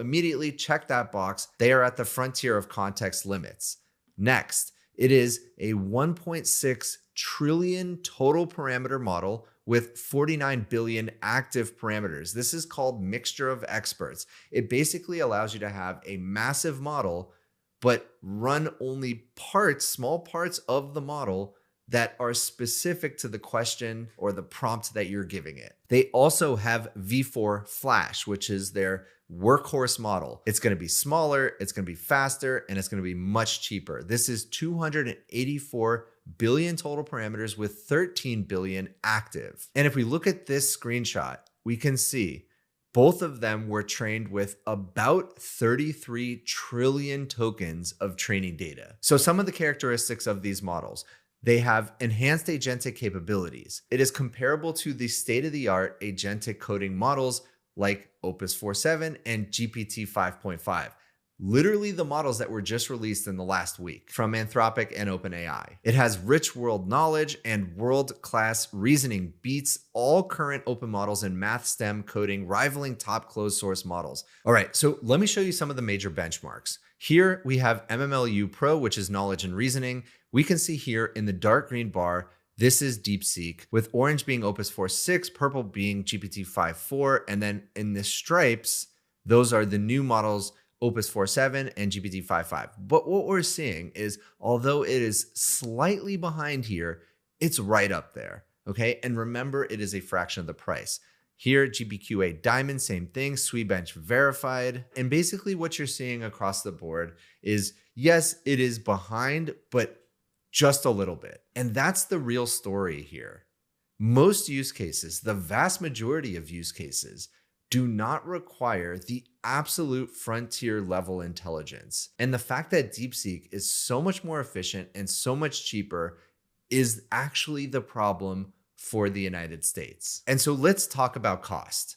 immediately check that box. They are at the frontier of context limits. Next, it is a 1.6 trillion total parameter model with 49 billion active parameters. This is called mixture of experts. It basically allows you to have a massive model, but run only parts, small parts of the model that are specific to the question or the prompt that you're giving it. They also have V4 Flash, which is their workhorse model. It's going to be smaller, it's going to be faster, and it's going to be much cheaper. This is 284 billion total parameters with 13 billion active. And if we look at this screenshot, we can see both of them were trained with about 33 trillion tokens of training data. So some of the characteristics of these models: they have enhanced agentic capabilities. It is comparable to the state-of-the-art agentic coding models like Opus 4.7 and GPT 5.5. Literally the models that were just released in the last week from Anthropic and OpenAI. It has rich world knowledge and world-class reasoning, beats all current open models in math, STEM, coding, rivaling top closed source models. All right, so let me show you some of the major benchmarks. Here we have MMLU Pro, which is knowledge and reasoning. We can see here in the dark green bar, this is DeepSeek, with orange being Opus 4.6, purple being GPT 5.4, and then in the stripes, those are the new models, Opus 4.7 and GPT 5.5. But what we're seeing is, although it is slightly behind here, it's right up there, okay? And remember, it is a fraction of the price. Here, GPQA Diamond, same thing, SweBench verified. And basically what you're seeing across the board is, yes, it is behind, but just a little bit. And that's the real story here. Most use cases, the vast majority of use cases, do not require the absolute frontier level intelligence. And the fact that DeepSeek is so much more efficient and so much cheaper is actually the problem for the United States. And so let's talk about cost,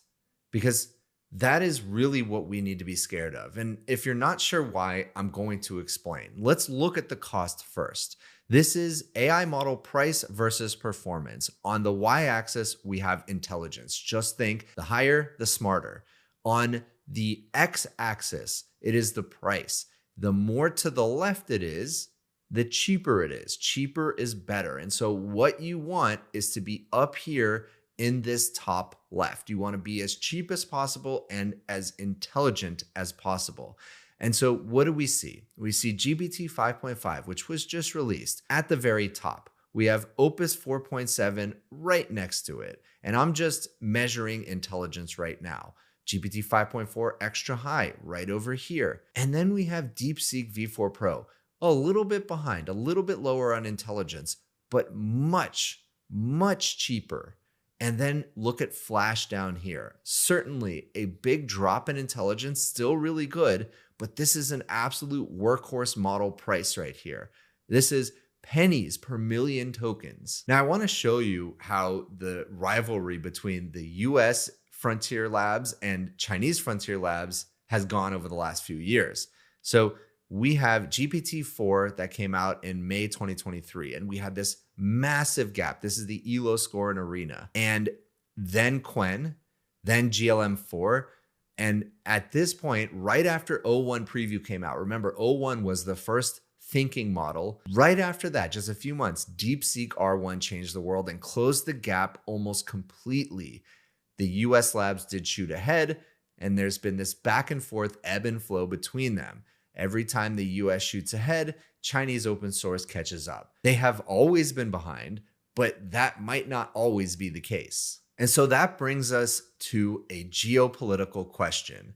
because that is really what we need to be scared of. And if you're not sure why, I'm going to explain. Let's look at the cost first. This is AI model price versus performance. On the y-axis, we have intelligence. Just think, the higher, the smarter. On the x-axis, it is the price. The more to the left it is, the cheaper it is. Cheaper is better. And so what you want is to be up here in this top left. You want to be as cheap as possible and as intelligent as possible. And so what do we see? We see GPT 5.5, which was just released, at the very top. We have Opus 4.7 right next to it. And I'm just measuring intelligence right now. GPT 5.4 extra high right over here. And then we have DeepSeek V4 Pro, a little bit behind, a little bit lower on intelligence, but much, much cheaper. And then look at Flash down here. Certainly a big drop in intelligence, still really good, but this is an absolute workhorse model price right here. This is pennies per million tokens. Now I want to show you how the rivalry between the US frontier labs and Chinese frontier labs has gone over the last few years. So we have GPT-4 that came out in May 2023, and we had this massive gap. This is the ELO score in Arena, and then Quen, then GLM-4. And at this point, right after O1 preview came out, remember O1 was the first thinking model. Right after that, just a few months, DeepSeek R1 changed the world and closed the gap almost completely. The US labs did shoot ahead, and there's been this back and forth ebb and flow between them. Every time the US shoots ahead, Chinese open source catches up. They have always been behind, but that might not always be the case. And so that brings us to a geopolitical question.